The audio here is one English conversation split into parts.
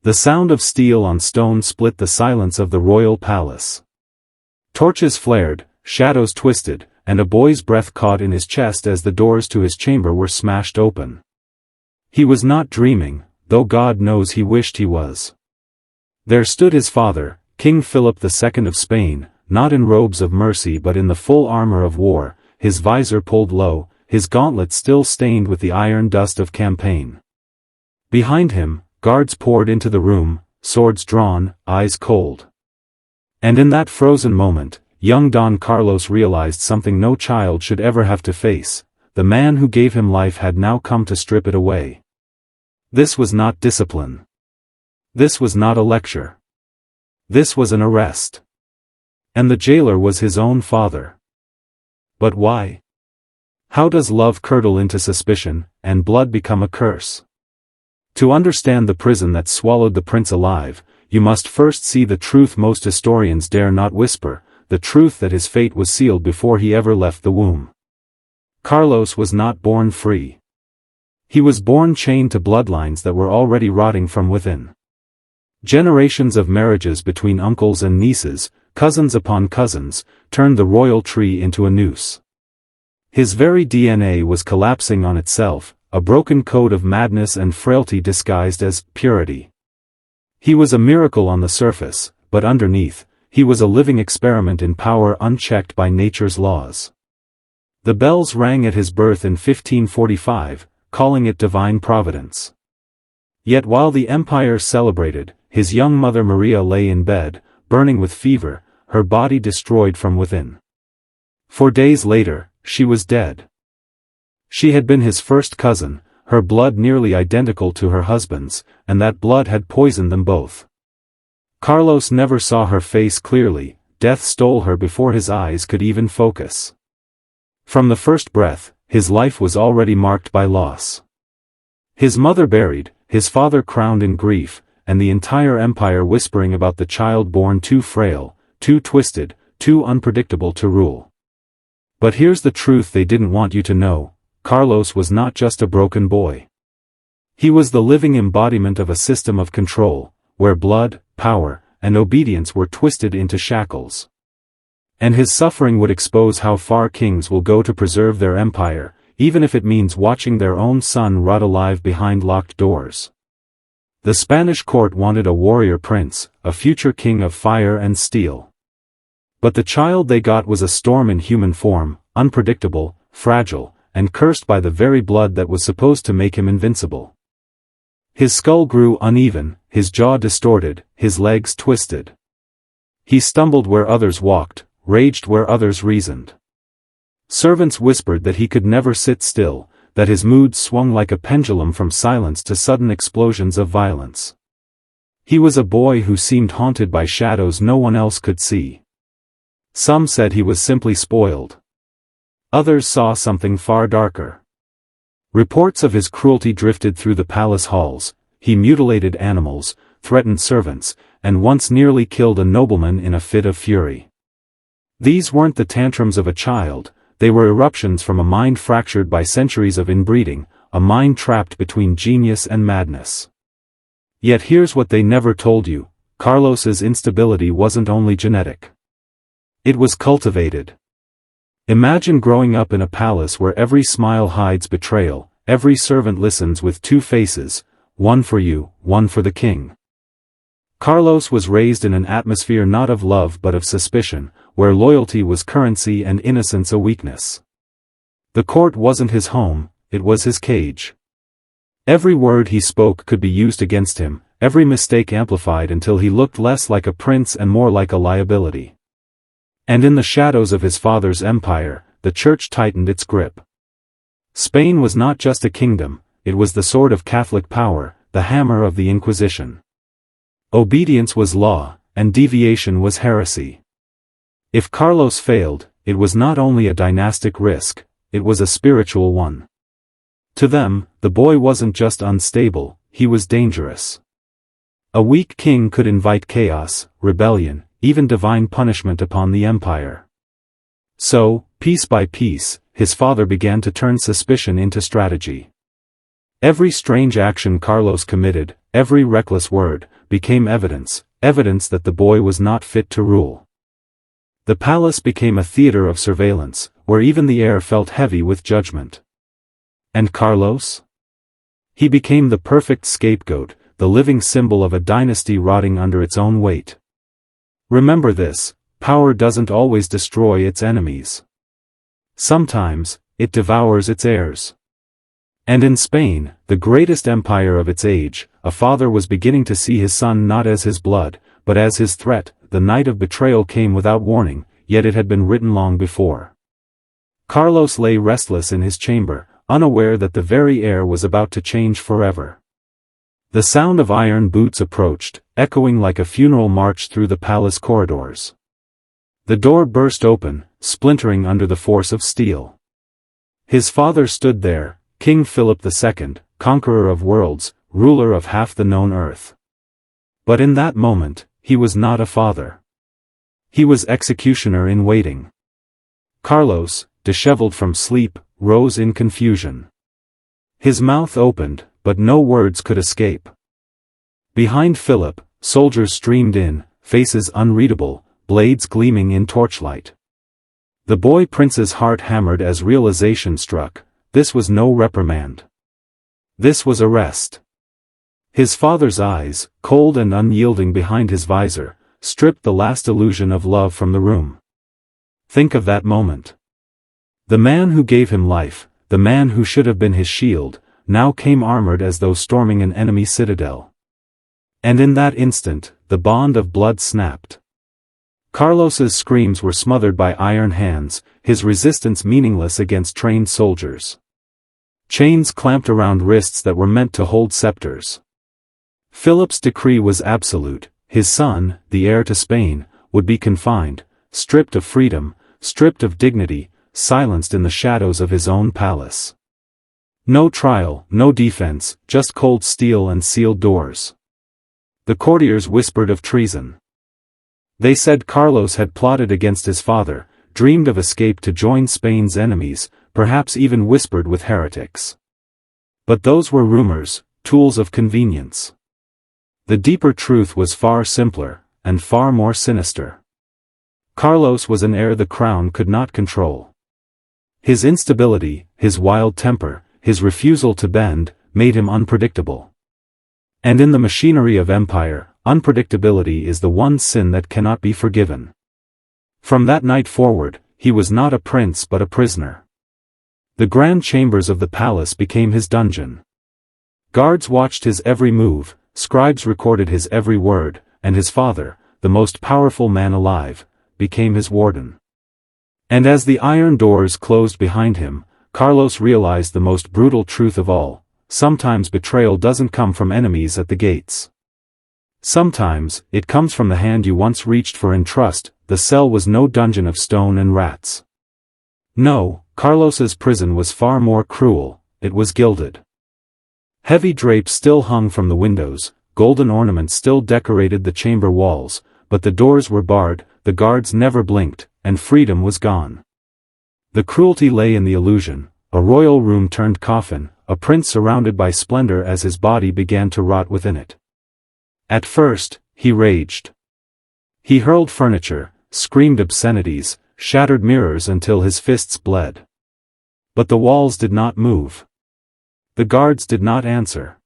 The sound of steel on stone split the silence of the royal palace. Torches flared, shadows twisted, and a boy's breath caught in his chest as the doors to his chamber were smashed open. He was not dreaming, though God knows he wished he was. There stood his father, King Philip II of Spain, not in robes of mercy but in the full armor of war, his visor pulled low, his gauntlets still stained with the iron dust of campaign. Behind him, guards poured into the room, swords drawn, eyes cold. And in that frozen moment, young Don Carlos realized something no child should ever have to face: the man who gave him life had now come to strip it away. This was not discipline. This was not a lecture. This was an arrest. And the jailer was his own father. But why? How does love curdle into suspicion, and blood become a curse? To understand the prison that swallowed the prince alive, you must first see the truth most historians dare not whisper, the truth that his fate was sealed before he ever left the womb. Carlos was not born free. He was born chained to bloodlines that were already rotting from within. Generations of marriages between uncles and nieces, cousins upon cousins, turned the royal tree into a noose. His very DNA was collapsing on itself, a broken code of madness and frailty disguised as purity. He was a miracle on the surface, but underneath, he was a living experiment in power unchecked by nature's laws. The bells rang at his birth in 1545, calling it divine providence. Yet while the empire celebrated, his young mother Maria lay in bed, burning with fever, her body destroyed from within. 4 days later, she was dead. She had been his first cousin, her blood nearly identical to her husband's, and that blood had poisoned them both. Carlos never saw her face clearly, death stole her before his eyes could even focus. From the first breath, his life was already marked by loss. His mother buried, his father crowned in grief, and the entire empire whispering about the child born too frail, too twisted, too unpredictable to rule. But here's the truth they didn't want you to know: Carlos was not just a broken boy. He was the living embodiment of a system of control, where blood, power, and obedience were twisted into shackles. And his suffering would expose how far kings will go to preserve their empire, even if it means watching their own son rot alive behind locked doors. The Spanish court wanted a warrior prince, a future king of fire and steel. But the child they got was a storm in human form, unpredictable, fragile, and cursed by the very blood that was supposed to make him invincible. His skull grew uneven, his jaw distorted, his legs twisted. He stumbled where others walked, raged where others reasoned. Servants whispered that he could never sit still, that his mood swung like a pendulum from silence to sudden explosions of violence. He was a boy who seemed haunted by shadows no one else could see. Some said he was simply spoiled. Others saw something far darker. Reports of his cruelty drifted through the palace halls. He mutilated animals, threatened servants, and once nearly killed a nobleman in a fit of fury. These weren't the tantrums of a child, they were eruptions from a mind fractured by centuries of inbreeding, a mind trapped between genius and madness. Yet here's what they never told you: Carlos's instability wasn't only genetic. It was cultivated. Imagine growing up in a palace where every smile hides betrayal, every servant listens with two faces, one for you, one for the king. Carlos was raised in an atmosphere not of love but of suspicion, where loyalty was currency and innocence a weakness. The court wasn't his home, it was his cage. Every word he spoke could be used against him, every mistake amplified until he looked less like a prince and more like a liability. And in the shadows of his father's empire, the church tightened its grip. Spain was not just a kingdom, it was the sword of Catholic power, the hammer of the Inquisition. Obedience was law, and deviation was heresy. If Carlos failed, it was not only a dynastic risk, it was a spiritual one. To them, the boy wasn't just unstable, he was dangerous. A weak king could invite chaos, rebellion, even divine punishment upon the empire. So, piece by piece, his father began to turn suspicion into strategy. Every strange action Carlos committed, every reckless word, became evidence that the boy was not fit to rule. The palace became a theater of surveillance, where even the air felt heavy with judgment. And Carlos? He became the perfect scapegoat, the living symbol of a dynasty rotting under its own weight. Remember this: power doesn't always destroy its enemies. Sometimes, it devours its heirs. And in Spain, the greatest empire of its age, a father was beginning to see his son not as his blood, but as his threat. The night of betrayal came without warning, yet it had been written long before. Carlos lay restless in his chamber, unaware that the very air was about to change forever. The sound of iron boots approached, echoing like a funeral march through the palace corridors. The door burst open, splintering under the force of steel. His father stood there, King Philip II, conqueror of worlds, ruler of half the known earth. But in that moment, he was not a father. He was executioner in waiting. Carlos, disheveled from sleep, rose in confusion. His mouth opened, but no words could escape. Behind Philip, soldiers streamed in, faces unreadable, blades gleaming in torchlight. The boy prince's heart hammered as realization struck: this was no reprimand. This was arrest. His father's eyes, cold and unyielding behind his visor, stripped the last illusion of love from the room. Think of that moment. The man who gave him life, the man who should have been his shield, now came armored as though storming an enemy citadel. And in that instant, the bond of blood snapped. Carlos's screams were smothered by iron hands, his resistance meaningless against trained soldiers. Chains clamped around wrists that were meant to hold scepters. Philip's decree was absolute: his son, the heir to Spain, would be confined, stripped of freedom, stripped of dignity, silenced in the shadows of his own palace. No trial, no defense, just cold steel and sealed doors. The courtiers whispered of treason. They said Carlos had plotted against his father, dreamed of escape to join Spain's enemies, perhaps even whispered with heretics. But those were rumors, tools of convenience. The deeper truth was far simpler, and far more sinister. Carlos was an heir the crown could not control. His instability, his wild temper, his refusal to bend, made him unpredictable. And in the machinery of empire, unpredictability is the one sin that cannot be forgiven. From that night forward, he was not a prince but a prisoner. The grand chambers of the palace became his dungeon. Guards watched his every move, scribes recorded his every word, and his father, the most powerful man alive, became his warden. And as the iron doors closed behind him, Carlos realized the most brutal truth of all: sometimes betrayal doesn't come from enemies at the gates. Sometimes, it comes from the hand you once reached for in trust. The cell was no dungeon of stone and rats. No, Carlos's prison was far more cruel: it was gilded. Heavy drapes still hung from the windows, golden ornaments still decorated the chamber walls, but the doors were barred, the guards never blinked, and freedom was gone. The cruelty lay in the illusion: a royal room turned coffin, a prince surrounded by splendor as his body began to rot within it. At first, he raged. He hurled furniture, screamed obscenities, shattered mirrors until his fists bled. But the walls did not move. The guards did not answer.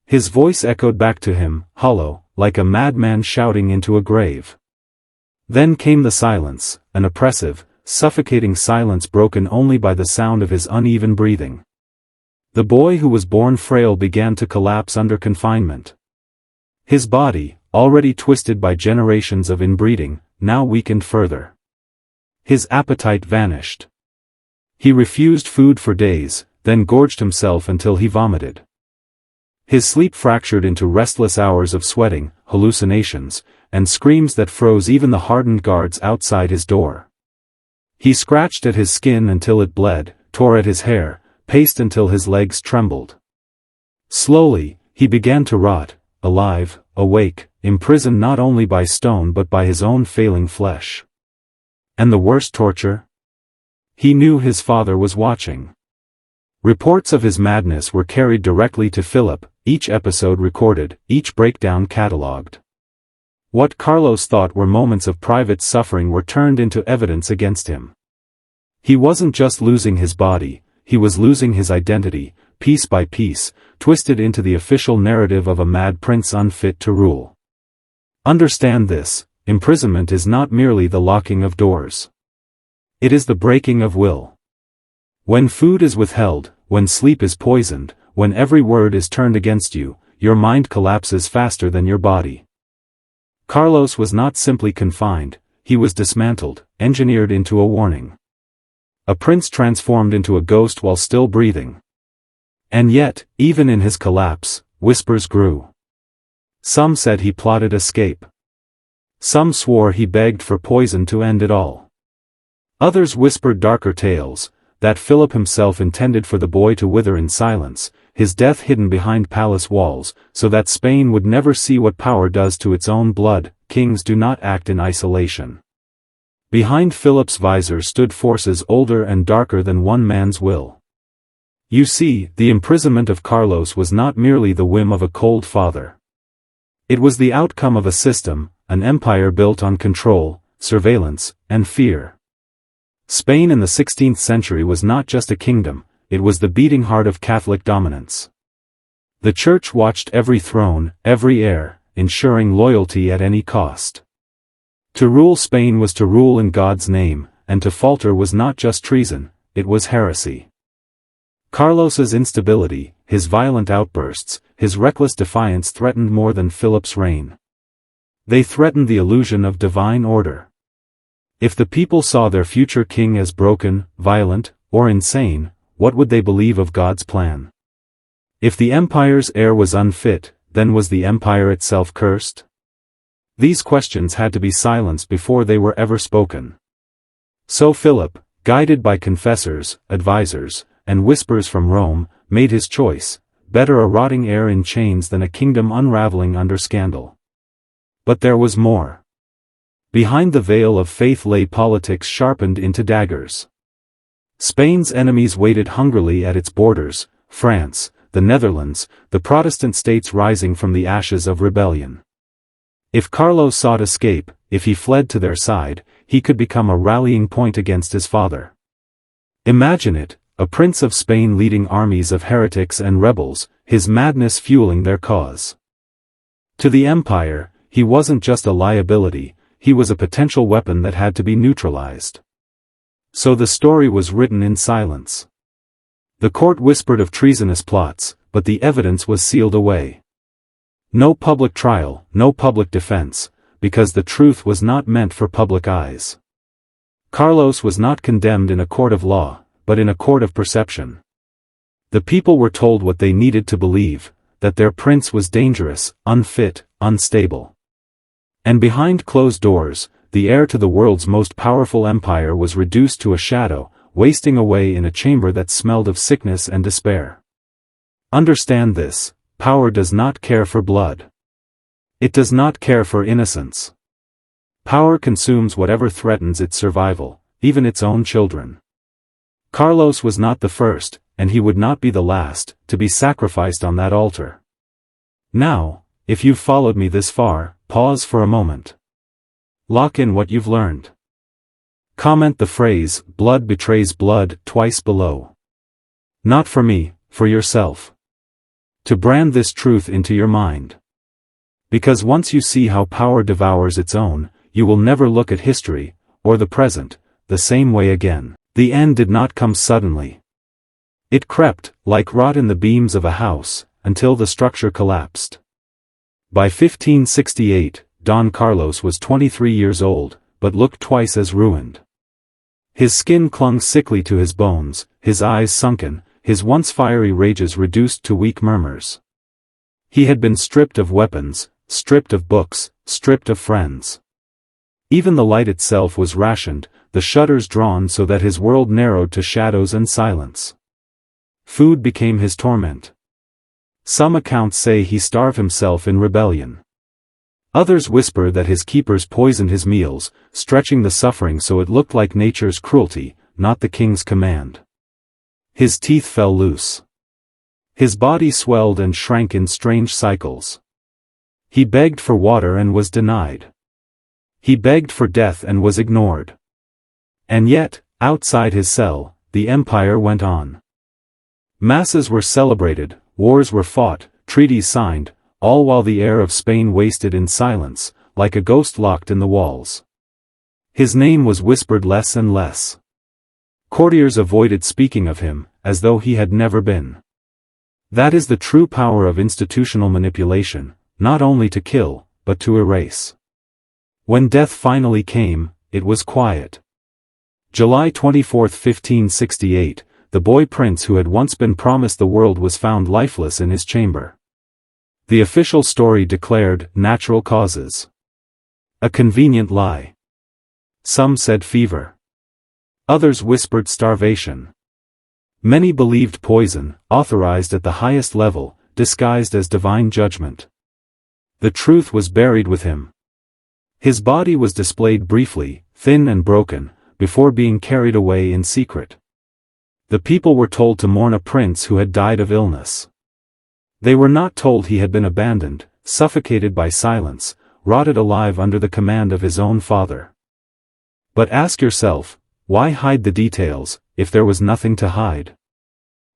His voice echoed back to him, hollow, like a madman shouting into a grave. Then came the silence, an oppressive, suffocating silence broken only by the sound of his uneven breathing. The boy who was born frail began to collapse under confinement. His body, already twisted by generations of inbreeding, now weakened further. His appetite vanished. He refused food for days, then gorged himself until he vomited. His sleep fractured into restless hours of sweating, hallucinations, and screams that froze even the hardened guards outside his door. He scratched at his skin until it bled, tore at his hair, paced until his legs trembled. Slowly, he began to rot, alive, awake, imprisoned not only by stone but by his own failing flesh. And the worst torture? He knew his father was watching. Reports of his madness were carried directly to Philip, each episode recorded, each breakdown catalogued. What Carlos thought were moments of private suffering were turned into evidence against him. He wasn't just losing his body, he was losing his identity, piece by piece, twisted into the official narrative of a mad prince unfit to rule. Understand this: imprisonment is not merely the locking of doors. It is the breaking of will. When food is withheld, when sleep is poisoned, when every word is turned against you, your mind collapses faster than your body. Carlos was not simply confined, he was dismantled, engineered into a warning. A prince transformed into a ghost while still breathing. And yet, even in his collapse, whispers grew. Some said he plotted escape. Some swore he begged for poison to end it all. Others whispered darker tales, that Philip himself intended for the boy to wither in silence, his death hidden behind palace walls, so that Spain would never see what power does to its own blood. Kings do not act in isolation. Behind Philip's visor stood forces older and darker than one man's will. You see, the imprisonment of Carlos was not merely the whim of a cold father. It was the outcome of a system, an empire built on control, surveillance, and fear. Spain in the 16th century was not just a kingdom, it was the beating heart of Catholic dominance. The Church watched every throne, every heir, ensuring loyalty at any cost. To rule Spain was to rule in God's name, and to falter was not just treason, it was heresy. Carlos's instability, his violent outbursts, his reckless defiance threatened more than Philip's reign. They threatened the illusion of divine order. If the people saw their future king as broken, violent, or insane, what would they believe of God's plan? If the empire's heir was unfit, then was the empire itself cursed? These questions had to be silenced before they were ever spoken. So Philip, guided by confessors, advisors, and whispers from Rome, made his choice: better a rotting heir in chains than a kingdom unraveling under scandal. But there was more. Behind the veil of faith lay politics sharpened into daggers. Spain's enemies waited hungrily at its borders: France, the Netherlands, the Protestant states rising from the ashes of rebellion. If Carlos sought escape, if he fled to their side, he could become a rallying point against his father. Imagine it, a prince of Spain leading armies of heretics and rebels, his madness fueling their cause. To the empire, he wasn't just a liability, he was a potential weapon that had to be neutralized. So the story was written in silence. The court whispered of treasonous plots, but the evidence was sealed away. No public trial, no public defense, because the truth was not meant for public eyes. Carlos was not condemned in a court of law, but in a court of perception. The people were told what they needed to believe: that their prince was dangerous, unfit, unstable. And behind closed doors, the heir to the world's most powerful empire was reduced to a shadow, wasting away in a chamber that smelled of sickness and despair. Understand this: power does not care for blood. It does not care for innocence. Power consumes whatever threatens its survival, even its own children. Carlos was not the first, and he would not be the last, to be sacrificed on that altar. Now, if you've followed me this far, pause for a moment. Lock in what you've learned. Comment the phrase, "Blood betrays blood," twice below. Not for me, for yourself. To brand this truth into your mind. Because once you see how power devours its own, you will never look at history, or the present, the same way again. The end did not come suddenly. It crept, like rot in the beams of a house, until the structure collapsed. By 1568, Don Carlos was 23 years old, but looked twice as ruined. His skin clung sickly to his bones, his eyes sunken, his once fiery rages reduced to weak murmurs. He had been stripped of weapons, stripped of books, stripped of friends. Even the light itself was rationed, the shutters drawn so that his world narrowed to shadows and silence. Food became his torment. Some accounts say he starved himself in rebellion. Others whisper that his keepers poisoned his meals, stretching the suffering so it looked like nature's cruelty, not the king's command. His teeth fell loose. His body swelled and shrank in strange cycles. He begged for water and was denied. He begged for death and was ignored. And yet, outside his cell, the empire went on. Masses were celebrated, wars were fought, treaties signed, all while the heir of Spain wasted in silence, like a ghost locked in the walls. His name was whispered less and less. Courtiers avoided speaking of him, as though he had never been. That is the true power of institutional manipulation, not only to kill, but to erase. When death finally came, it was quiet. July 24, 1568, the boy prince who had once been promised the world was found lifeless in his chamber. The official story declared natural causes. A convenient lie. Some said fever. Others whispered starvation. Many believed poison, authorized at the highest level, disguised as divine judgment. The truth was buried with him. His body was displayed briefly, thin and broken, before being carried away in secret. The people were told to mourn a prince who had died of illness. They were not told he had been abandoned, suffocated by silence, rotted alive under the command of his own father. But ask yourself, why hide the details, if there was nothing to hide?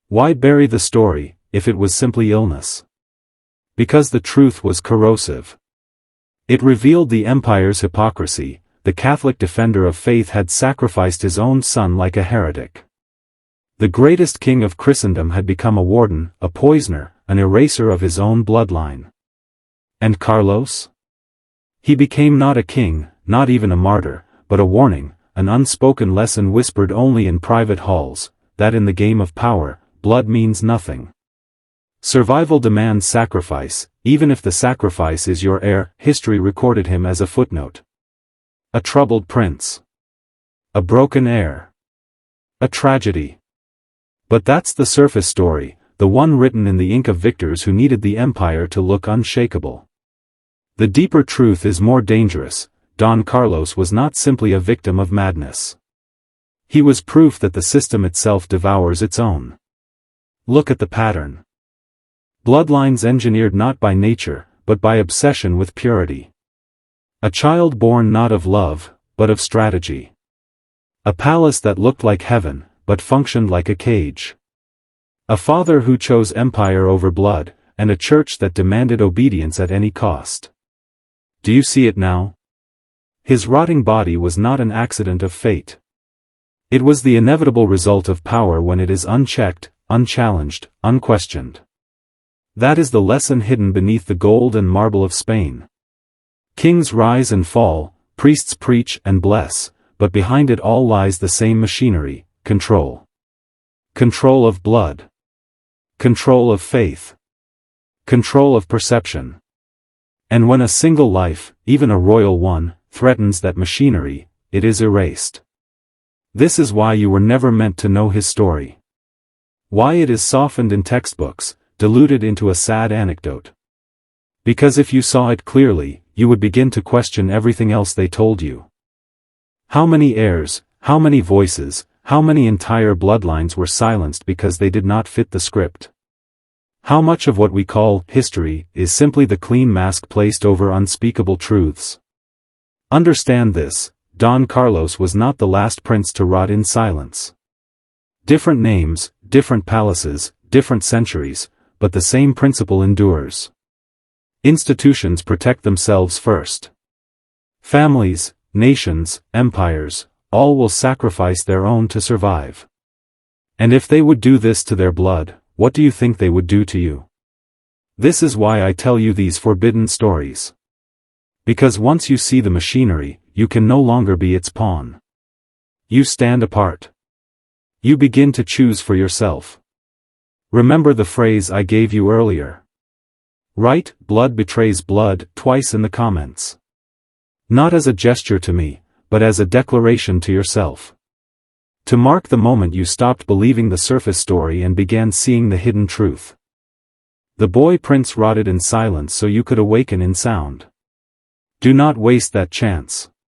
Why bury the story, if it was simply illness? Because the truth was corrosive. It revealed the empire's hypocrisy. The Catholic defender of faith had sacrificed his own son like a heretic. The greatest king of Christendom had become a warden, a poisoner, an eraser of his own bloodline. And Carlos? He became not a king, not even a martyr, but a warning, an unspoken lesson whispered only in private halls, that in the game of power, blood means nothing. Survival demands sacrifice, even if the sacrifice is your heir. History recorded him as a footnote. A troubled prince. A broken heir. A tragedy. But that's the surface story, the one written in the ink of victors who needed the empire to look unshakable. The deeper truth is more dangerous. Don Carlos was not simply a victim of madness. He was proof that the system itself devours its own. Look at the pattern. Bloodlines engineered not by nature, but by obsession with purity. A child born not of love, but of strategy. A palace that looked like heaven, but functioned like a cage. A father who chose empire over blood, and a church that demanded obedience at any cost. Do you see it now? His rotting body was not an accident of fate. It was the inevitable result of power when it is unchecked, unchallenged, unquestioned. That is the lesson hidden beneath the gold and marble of Spain. Kings rise and fall, priests preach and bless, but behind it all lies the same machinery: control. Control of blood. Control of faith. Control of perception. And when a single life, even a royal one, threatens that machinery, it is erased. This is why you were never meant to know his story. Why it is softened in textbooks, diluted into a sad anecdote. Because if you saw it clearly, you would begin to question everything else they told you. How many heirs, how many voices, how many entire bloodlines were silenced because they did not fit the script? How much of what we call history is simply the clean mask placed over unspeakable truths? Understand this: Don Carlos was not the last prince to rot in silence. Different names, different palaces, different centuries, but the same principle endures. Institutions protect themselves first. Families, nations, empires, all will sacrifice their own to survive. And if they would do this to their blood, what do you think they would do to you? This is why I tell you these forbidden stories. Because once you see the machinery, you can no longer be its pawn. You stand apart. You begin to choose for yourself. Remember the phrase I gave you earlier. Write "blood betrays blood" twice in the comments. Not as a gesture to me, but as a declaration to yourself. To mark the moment you stopped believing the surface story and began seeing the hidden truth. The boy prince rotted in silence so you could awaken in sound. Do not waste that chance.